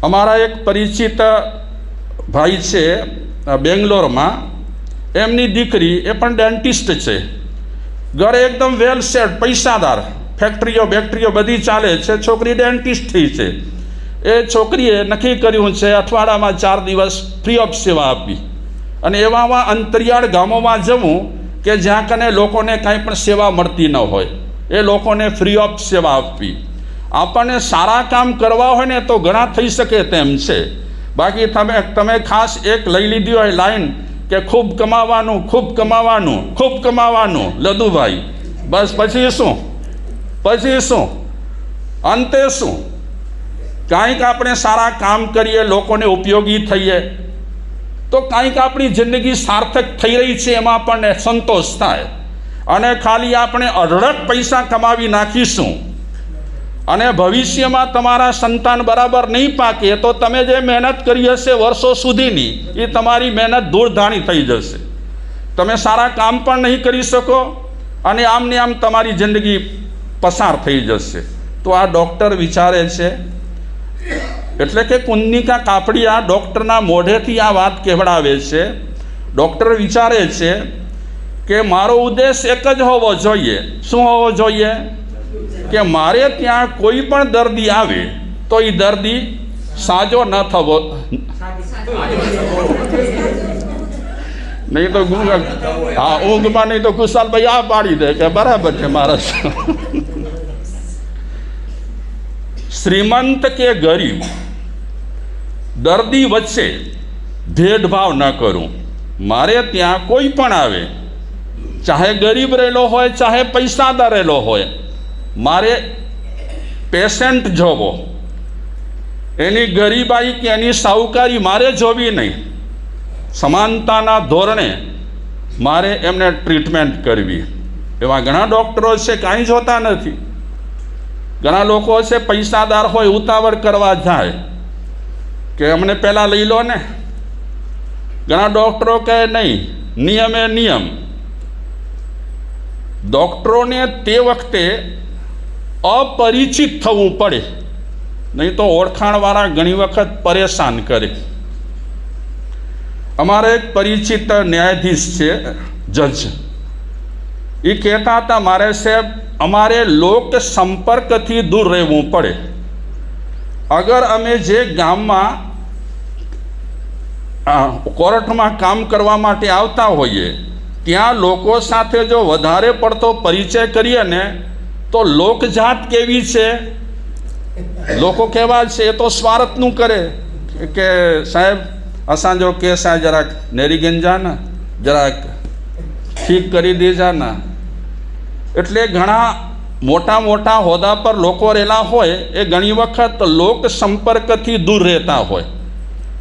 અમારા એક પરિચિત ભાઈ છે બેંગ્લોરમાં, એમની દીકરી એ પણ ડેન્ટિસ્ટ છે, ઘરે એકદમ વેલ સેટ, પૈસાદાર, ફેક્ટરીઓ બેક્ટરીઓ બધી ચાલે છે, છોકરી ડેન્ટિસ્ટ થઈ છે. એ છોકરીએ નક્કી કર્યું છે અઠવાડિયામાં 4 દિવસ ફ્રી ઓફ સેવા આપવી, અને એવામાં અંતરિયાળ ગામોમાં જવું કે જ્યાં કને લોકોને કાંઈ પણ સેવા મળતી ન હોય, એ લોકોને ફ્રી ઓફ સેવા આપવી. આપણને સારા કામ કરવા હોય ને તો ઘણા થઈ શકે તેમ છે. બાકી તમે ખાસ એક લઈ લીધી હોય લાઈન કે ખૂબ કમાવાનું, ખૂબ કમાવાનું, ખૂબ કમાવાનું, લદુભાઈ, બસ પછી શું, અંતે શું? કાંઈક આપણે સારા કામ કરીએ, લોકોને ઉપયોગી થઈએ તો કાંઈક આપણી જિંદગી સાર્થક થઈ રહી છે એમાં આપણને સંતોષ થાય. અને ખાલી આપણે અઢળક પૈસા કમાવી નાખીશું અને ભવિષ્યમાં તમારા સંતાન બરાબર નહીં પાકે તો તમે જે મહેનત કરી હશે વર્ષો સુધીની, એ તમારી મહેનત ધૂળધાણી થઈ જશે. તમે સારા કામ પણ નહીં કરી શકો અને આમને આમ તમારી જિંદગી પસાર થઈ જશે. તો આ ડૉક્ટર વિચારે છે, એટલે કે કુન્નિકા કાપડિયા ડૉક્ટરના મોઢેથી આ વાત કહેવડાવે છે. ડૉક્ટર વિચારે છે કે મારો ઉદ્દેશ એક જ હોવો જોઈએ. શું હોવો જોઈએ? કે મારે ત્યાં કોઈ પણ દર્દી આવે તો એ દર્દી સાજો ન થવો, નહીં તો ઊંઘમાં નહીં તો ખુશાલભાઈ આ પાડી દે કે બરાબર છે મારા. શ્રીમંત કે ગરીબ દર્દી વચ્ચે ભેદભાવ ન કરું. મારે ત્યાં કોઈ પણ આવે, ચાહે ગરીબ રહેલો હોય ચાહે પૈસાદાર રહેલો હોય, મારે પેશન્ટ જોવો, એની ગરીબાઈ કે એની સાહુકારી મારે જોવી નહીં. સમાનતાના ધોરણે મારે એમને ટ્રીટમેન્ટ કરવી. એવા ઘણા ડૉક્ટરો છે કાંઈ જોતા નથી. ઘણા લોકો છે પૈસાદાર હોય, ઉતાવળ કરવા જાય કે અમને પહેલાં લઈ લો ને. ઘણા ડૉક્ટરો કહે નહીં, નિયમે નિયમ. ડૉક્ટરોને તે વખતે અપરિચિત થવું પડે, નહીં તો ઓળખાણવાળા ઘણી વખત પરેશાન કરે. અમારા એક પરિચિત ન્યાયાધીશ છે, જજ, એ કહેતા હતા, મારે સાહેબ અમારે લોક સંપર્કથી દૂર રહેવું પડે. અગર અમે જે ગામમાં કોર્ટમાં કામ કરવા માટે આવતા હોઈએ ત્યાં લોકો સાથે જો વધારે પડતો પરિચય કરીએ ને તો લોકજાત કેવી છે, લોકો કેવા છે, એ તો સ્વાર્થનું કરે કે સાહેબ અસાંજો કેસ આ જરાક નેરી ગંજાના, જરાક ઠીક કરી દેજાના. એટલે ઘણા મોટા મોટા હોદ્દા પર લોકો રહેલા હોય એ ઘણી વખત લોક સંપર્કથી દૂર રહેતા હોય,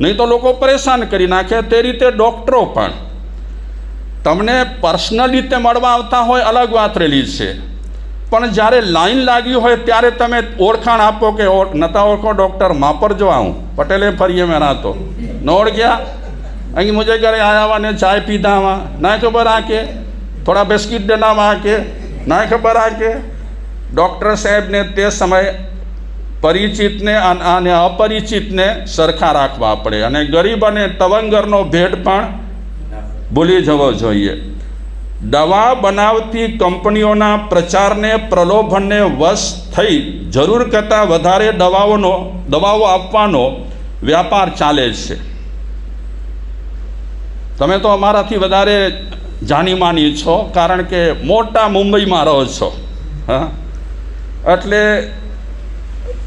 નહીં તો લોકો પરેશાન કરી નાખે. તે રીતે ડૉક્ટરો પણ તમને પર્સનલ રીતે મળવા આવતા હોય અલગ વાત રહેલી છે, પણ જ્યારે લાઈન લાગી હોય ત્યારે તમે ઓળખાણ આપો કે નતા ઓળખો ડૉક્ટર માપર જો આવું પટેલે ફરીએ મેં રાતો ન ઓળખ્યા, અહીં મુझे ઘરે આયા हुआ ने चाय पीता हुआ ना खबर आके थोड़ा बिस्किट देना वहाँ के ना खबर आके. ડૉક્ટર સાહેબને તે સમયે પરિચિતને અને અપરિચિતને સરખા રાખવા પડે, અને ગરીબ અને તવંગરનો ભેદ પણ ભૂલી જવો જોઈએ. દવા બનાવતી કંપનીઓના પ્રચારને પ્રલોભનને વશ થઈ જરૂર કરતાં વધારે દવાઓ આપવાનો વ્યાપાર ચાલે છે. તમે તો અમારાથી વધારે જાણીમાની છો, કારણ કે મોટા મુંબઈમાં રહો છો. હા, એટલે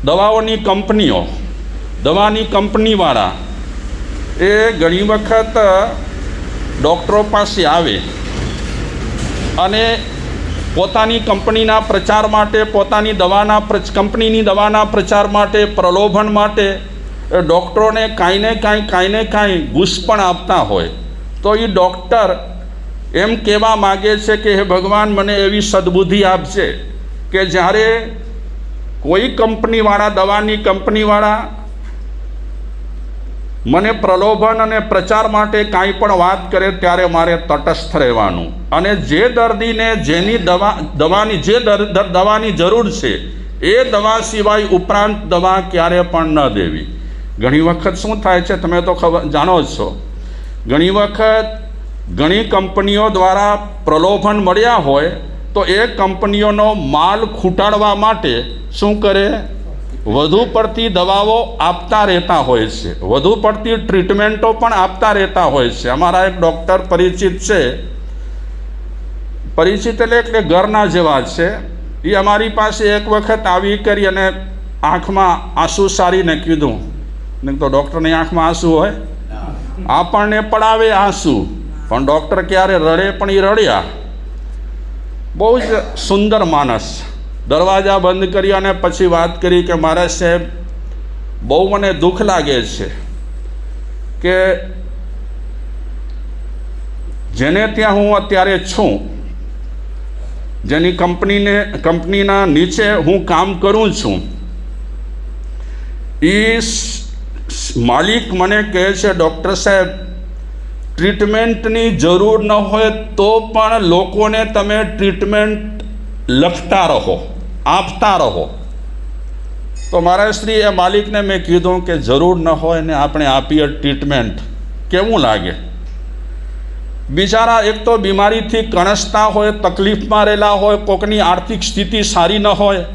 દવાની કંપનીવાળા એ ઘણી વખત ડૉક્ટરો પાસે આવે અને પોતાની કંપનીના પ્રચાર માટે, પોતાની કંપનીની દવાના પ્રચાર માટે, પ્રલોભન માટે ડૉક્ટરોને કાંઈ ને કાંઈ ઘૂસ પણ આપતા હોય. તો એ ડૉક્ટર એમ કહેવા માગે છે કે હે ભગવાન, મને એવી સદબુદ્ધિ આપશે કે જ્યારે કોઈ કંપનીવાળા, દવાની કંપનીવાળા મને પ્રલોભન અને પ્રચાર માટે કાંઈ પણ વાત કરે ત્યારે મારે તટસ્થ રહેવાનું, અને જે દર્દીને જેની દવાની જરૂર છે એ દવા સિવાય ઉપરાંત દવા ક્યારે પણ ન દેવી. ઘણી વખત શું થાય છે તમે તો જાણો જ છો, ઘણી વખત ઘણી કંપનીઓ દ્વારા પ્રલોભન મળ્યા હોય તો એ કંપનીઓનો માલ ખૂટાડવા માટે શું કરે, વધુ પડતી દવાઓ આપતા રહેતા હોય છે, વધુ પડતી ટ્રીટમેન્ટો પણ આપતા રહેતા હોય છે. અમારા એક ડૉક્ટર પરિચિત છે, પરિચિત એટલે ઘરના જેવા છે, એ અમારી પાસે એક વખત આવી કરી અને આંખમાં આંસુ સારીને કીધું, નહીં તો ડૉક્ટરની આંખમાં આંસુ હોય, આપણને પડાવે આંસુ, પણ ડૉક્ટર ક્યારે રડે પણ એ રડ્યા. બહુ જ સુંદર માણસ. દરવાજા બંધ કરી અને પછી વાત કરી કે મારા સાહેબ બહુ મને દુઃખ લાગે છે કે જેને ત્યાં હું અત્યારે છું, જેની કંપનીના નીચે હું કામ કરું છું, એ માલિક મને કહે છે, ડૉક્ટર સાહેબ ટ્રીટમેન્ટની જરૂર ન હોય તો પણ લોકોને તમે ટ્રીટમેન્ટ લખતા રહો, આપતા રહો. તો મારા શ્રી એ માલિકને મેં કીધું કે જરૂર ન હોય ને આપણે આપીએ ટ્રીટમેન્ટ, કેવું લાગે? બિચારા એક તો બીમારીથી કણસતા હોય, તકલીફમાં રહેલા હોય, કોકની આર્થિક સ્થિતિ સારી ન હોય,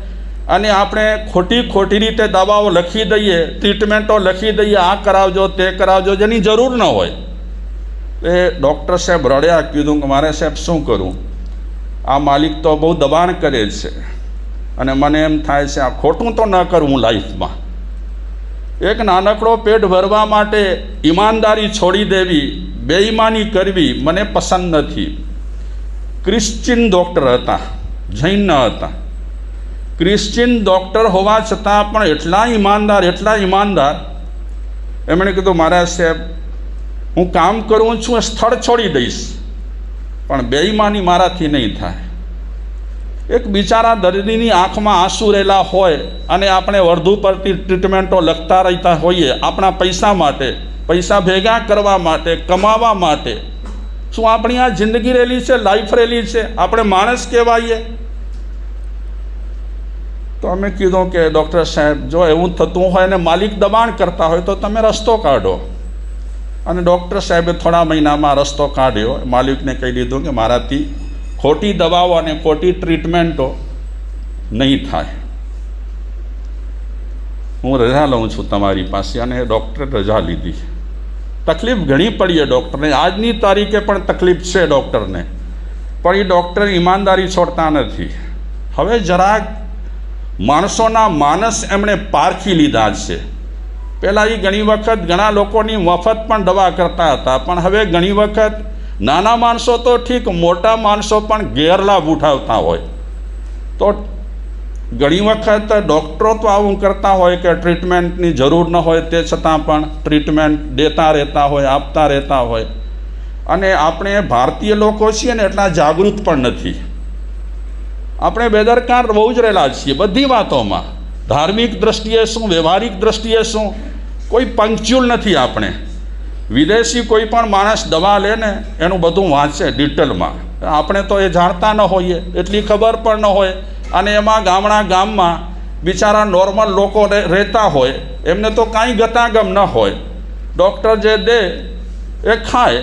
અને આપણે ખોટી રીતે દવાઓ લખી દઈએ, ટ્રીટમેન્ટો લખી દઈએ, આ કરાવજો તે કરાવજો, જેની જરૂર ન હોય. એ ડૉક્ટર સાહેબ રડ્યા. કીધું કે મારે સાહેબ શું કરું, આ માલિક તો બહુ દબાણ કરે છે અને મને એમ થાય છે આ ખોટું તો ન કરું લાઈફમાં. એક નાનકડો પેટ ભરવા માટે ઈમાનદારી છોડી દેવી, બેઈમાની કરવી મને પસંદ નથી. ક્રિશ્ચિયન ડૉક્ટર હતા, જૈન ન હતા. ક્રિશ્ચિયન ડૉક્ટર હોવા છતાં પણ એટલા ઈમાનદાર. એમણે કીધું મારા સાહેબ હું કામ કરું છું, સ્થળ છોડી દઈશ, પણ બેઈમાની મારાથી નહીં થાય. એક બિચારા દર્દીની આંખમાં આંસુ રહેલા હોય અને આપણે વધુ પડતી ટ્રીટમેન્ટો લખતા રહેતા હોઈએ આપણા પૈસા માટે, પૈસા ભેગા કરવા માટે, કમાવા માટે. શું આપણી આ જિંદગી રહેલી છે, લાઈફ રહેલી છે? આપણે માણસ કહેવાઈએ? તો અમે કીધું કે ડૉક્ટર સાહેબ જો એવું થતું હોય ને માલિક દબાણ કરતા હોય તો તમે રસ્તો કાઢો. અને ડૉક્ટર સાહેબે થોડા મહિનામાં રસ્તો કાઢ્યો. માલિકને કહી દીધું કે મારાથી ખોટી દવાઓ અને ખોટી ટ્રીટમેન્ટો નહીં થાય, હું રજા લઉં છું તમારી પાસે. અને ડૉક્ટરે રજા લીધી. તકલીફ ઘણી પડી છે ડૉક્ટરને, આજની તારીખે પણ તકલીફ છે ડૉક્ટરને, પણ એ ડૉક્ટર ઈમાનદારી છોડતા નથી. હવે જરાક માણસોના માનસ એમણે પારખી લીધા છે. પહેલાં એ ઘણી વખત ઘણા લોકોની મફત પણ દવા કરતા હતા, પણ હવે ઘણી વખત નાના માણસો તો ઠીક, મોટા માણસો પણ ગેરલાભ ઉઠાવતા હોય. તો ઘણી વખત ડૉક્ટરો તો આવું કરતા હોય કે ટ્રીટમેન્ટની જરૂર ન હોય તે છતાં પણ ટ્રીટમેન્ટ દેતા રહેતા હોય, આપતા રહેતા હોય. અને આપણે ભારતીય લોકો છીએ ને એટલા જાગૃત પણ નથી. આપણે બેદરકાર બહુ જ રહેલા છીએ બધી વાતોમાં, ધાર્મિક દ્રષ્ટિએ શું, વ્યવહારિક દ્રષ્ટિએ શું, કોઈ પંક્ચ્યુઅલ નથી. આપણે વિદેશી કોઈ પણ માણસ દવા લે ને એનું બધું વાંચે ડિટેલમાં, આપણે તો એ જાણતા ન હોઈએ, એટલી ખબર પણ ન હોય. અને એમાં ગામમાં બિચારા નોર્મલ લોકો રહેતા હોય, એમને તો કાંઈ ગતાગમ ન હોય. ડૉક્ટર જે દે એ ખાય,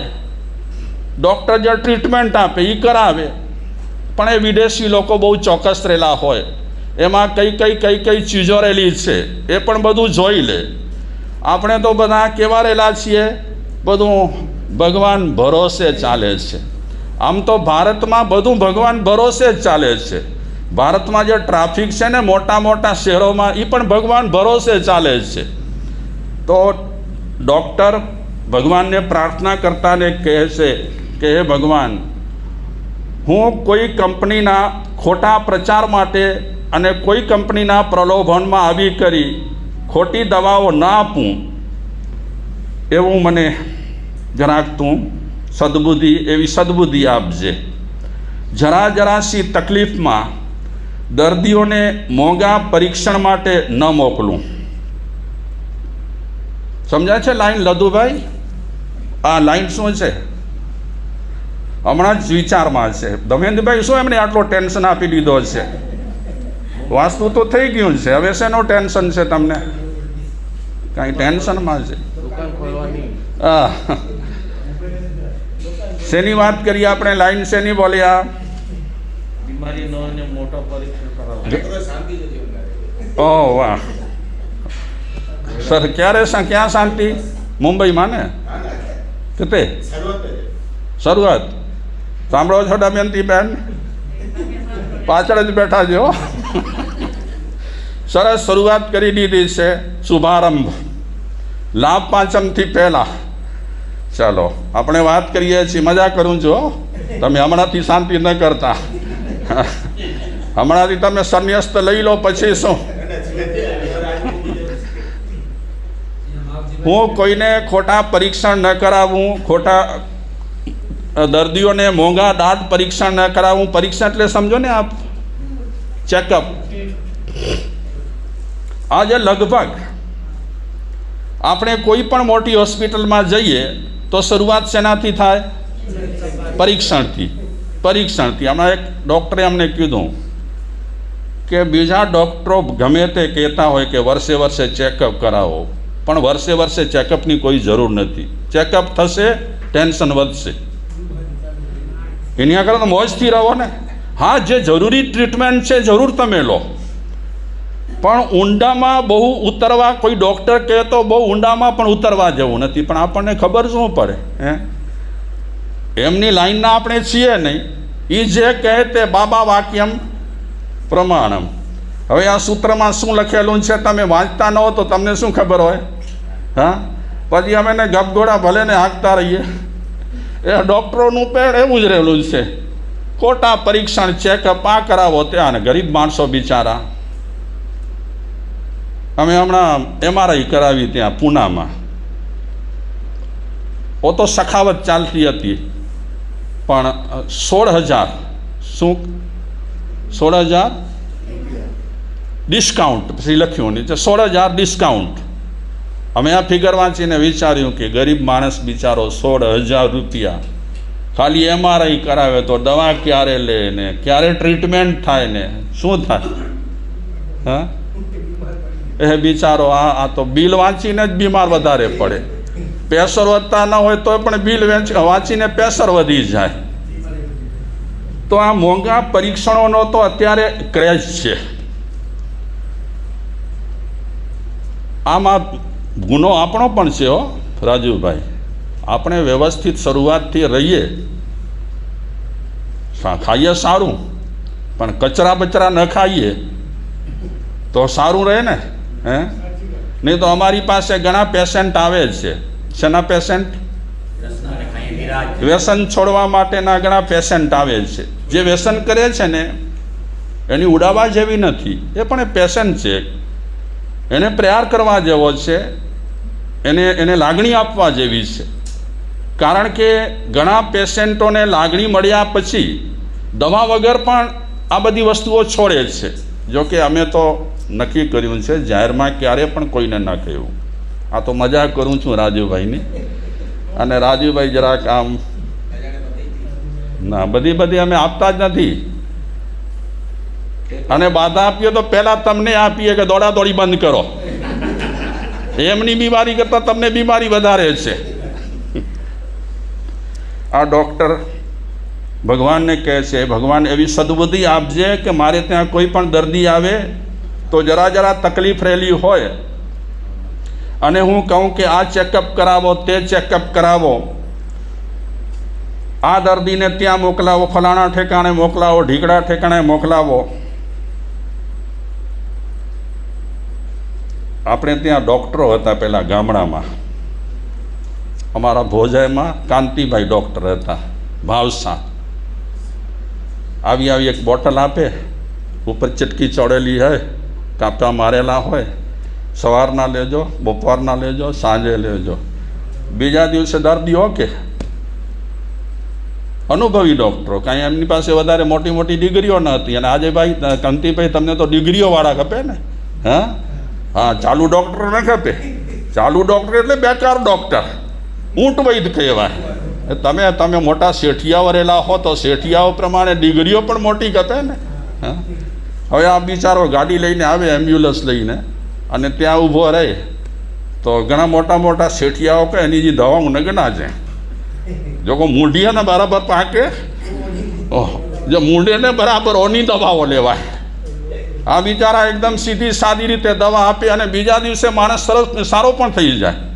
ડૉક્ટર જે ટ્રીટમેન્ટ આપે એ કરાવે. પણ એ વિદેશી લોકો બહુ ચોક્કસ રહેલા હોય, એમાં કઈ ચીજો રહેલી છે એ પણ બધું જોઈ લે. આપણે તો બધા કેવા રહેલા છીએ, બધું ભગવાન ભરોસે ચાલે છે. આમ તો ભારતમાં બધું ભગવાન ભરોસે જ ચાલે છે. ભારતમાં જે ટ્રાફિક છે ને મોટા શહેરોમાં, એ પણ ભગવાન ભરોસે ચાલે છે. તો ડૉક્ટર ભગવાનને પ્રાર્થના કરતાને કહે છે કે હે ભગવાન, હું કોઈ કંપનીના ખોટા પ્રચાર માટે અને કોઈ કંપનીના પ્રલોભનમાં આવી કરી ખોટી દવાઓ ના આપું, એવું મને જરાક તું એવી સદબુદ્ધિ આપજે. જરાસી તકલીફમાં દર્દીઓને મોંઘા પરીક્ષણ માટે ન મોકલું. સમજાય છે લાઈન લધુભાઈ? આ લાઈન શું છે? હમણાં જ વિચારમાં છે. ધમેન્દ્રભાઈ શું એમને આટલો ટેન્શન આપી દીધો છે? વાસ્તુ તો થઈ ગયું છે, હવે શેનો ટેન્શન છે તમને? કાંઈ ટેન્શનમાં છે? દુકાન ખોલવાની. હા, શેની વાત કરીએ આપણે? લાઈન શેની બોલ્યા? બીમારીનો અને મોટો પરીક્ષણ કરાવવાનું. ઓહ વાહ સર, ક્યાં શાંતિ? મુંબઈમાં ને? કેતે શરૂઆત? સાંભળો છો દમયંતી બેન? પાછળ જ બેઠા છો. સરસ શરૂઆત કરી દીધી છે. શુભારંભ લાભ પાંચમથી પહેલા. ચાલો આપણે વાત કરીએ છીએ. મજા કરું છું, તમે હમણાંથી શાંતિ ન કરતા. હમણાંથી તમે સંન્યસ્ત લઈ લો પછી શું? હું કોઈને ખોટા પરીક્ષણ ન કરાવું, ખોટા દર્દીઓને મોંઘા દાંત પરીક્ષણ ન કરાવું. પરીક્ષણ એટલે સમજો ને આપ, ચેકઅપ. આજે લગભગ આપણે કોઈ પણ મોટી હોસ્પિટલમાં જઈએ તો શરૂઆત શેનાથી થાય? પરીક્ષણથી. હમણાં એક ડૉક્ટરે અમને કીધું કે બીજા ડૉક્ટરો ગમે તે કહેતા હોય કે વર્ષે વર્ષે ચેકઅપ કરાવો, પણ વર્ષે વર્ષે ચેકઅપની કોઈ જરૂર નથી. ચેકઅપ થશે, ટેન્શન વધશે. એની આગળ તો મોજથી રહો ને. હા, જે જરૂરી ટ્રીટમેન્ટ છે જરૂર તમે લો, પણ ઊંડામાં બહુ ઉતરવા, કોઈ ડૉક્ટર કહે તો બહુ ઊંડામાં પણ ઉતરવા જેવું નથી. પણ આપણને ખબર શું પડે? એમની લાઈનના આપણે છીએ નહીં. એ જે કહે તે બાબા વાક્યમ પ્રમાણમ. હવે આ સૂત્રમાં શું લખેલું છે તમે વાંચતા ન હો તો તમને શું ખબર હોય? હા, પછી અમે ને ગપગોળા ભલે ને હાંકતા રહીએ. એ ડૉક્ટરોનું પેડ એવું જ રહેલું છે. ખોટા પરીક્ષણ, ચેકઅપ, આ કરાવો ત્યાં. ગરીબ માણસો બિચારા. અમે હમણાં MRI કરાવી ત્યાં પૂનામાં. ઓ તો સખાવત ચાલતી હતી, પણ 16,000 શું 16,000 ડિસ્કાઉન્ટ પછી લખ્યું નીચે 16,000 ડિસ્કાઉન્ટ. અમે આ ફિગર વાંચીને વિચાર્યું કે ગરીબ માણસ બિચારો 16,000 રૂપિયા ખાલી MRI કરાવે તો દવા ક્યારે લે ને ક્યારે ટ્રીટમેન્ટ થાય ને શું થાય? હા, એ બિચારો આ તો બિલ વાંચીને જ બીમાર વધારે પડે. પ્રેશર વધતા ન હોય તો પણ બિલ વાંચીને પ્રેશર વધી જાય. તો આ મોંઘા પરીક્ષણોનો તો અત્યારે ક્રેઝ છે. આમાં ગુનો આપણો પણ છે હો રાજુભાઈ. આપણે વ્યવસ્થિત શરૂઆતથી રહીએ, ખાઈએ સારું, પણ કચરા બચરા ન ખાઈએ તો સારું રહે ને. નહીં તો અમારી પાસે ઘણા પેશન્ટ આવે છે. શેના પેશન્ટ? વ્યસન છોડવા માટેના ઘણા પેશન્ટ આવે છે. જે વ્યસન કરે છે ને એની ઉડાવવા જેવી નથી, એ પણ એ પેશન્ટ છે. એને પ્રેયાર કરવા જેવો છે, એને લાગણી આપવા જેવી છે. કારણ કે ઘણા પેશન્ટોને લાગણી મળ્યા પછી દવા વગર પણ આ બધી વસ્તુઓ છોડે છે. જોકે અમે તો નક્કી કર્યું છે જાહેરમાં ક્યારે પણ કોઈને ના કહ્યું. આ તો મજાક કરું છું રાજુભાઈની. અને રાજુભાઈ જરાક આમ ના, બધી અમે આપતા જ નથી. અને બાધા આપીએ તો પહેલાં તમને આપીએ કે દોડાદોડી બંધ કરો. એમની બીમારી કરતાં તમને બીમારી વધારે છે. આ ડૉક્ટર ભગવાનને કહે છે, ભગવાન એવી સદબુદ્ધિ આપજે કે મારે ત્યાં કોઈ પણ દર્દી આવે તો જરા તકલીફ રહેલી હોય અને હું કહું કે આ ચેકઅપ કરાવો, તે ચેકઅપ કરાવો, આ દર્દીને ત્યાં મોકલાવો, ફલાણા ઠેકાણે મોકલાવો, ઢીકડા ઠેકાણે મોકલાવો. આપણે ત્યાં ડૉક્ટરો હતા પહેલાં ગામડામાં. અમારા ભોજાઈમાં કાંતિભાઈ ડૉક્ટર હતા, ભાવસા. આવી એક બોટલ આપે, ઉપર ચટકી ચડેલી હોય, કાપા મારેલા હોય. સવારના લેજો, બપોરના લેજો, સાંજે લેજો. બીજા દિવસે દર્દી ઓકે. અનુભવી ડૉક્ટરો, કાંઈ એમની પાસે વધારે મોટી મોટી ડિગ્રીઓ ન હતી. અને આજે ભાઈ કાંતિભાઈ તમને તો ડિગ્રીઓવાળા ખપે ને. હા, ચાલુ ડૉક્ટર ન ખપે. ચાલુ ડૉક્ટર એટલે બેકાર ડૉક્ટર, ઊંટ વૈદ કહેવાય. તમે મોટા શેઠિયાઓ રહેલા હો તો શેઠિયાઓ પ્રમાણે ડિગ્રીઓ પણ મોટી ખપે ને. હા, હવે આ બિચારો ગાડી લઈને આવે, એમ્બ્યુલન્સ લઈને, અને ત્યાં ઊભો રહે તો ઘણા મોટા મોટા શેઠિયાઓ કે એની જે દવા ઉन के ना जाए जो को मूंढी है ना बराबर पाके जो मूंढे ने बराबर ओनी दवाओ लेवाय आ बिचारा एकदम सीधी सादी रीते दवा आपे અને બીજા દિવસે માણસ સરસ સારો પણ થઈ જાય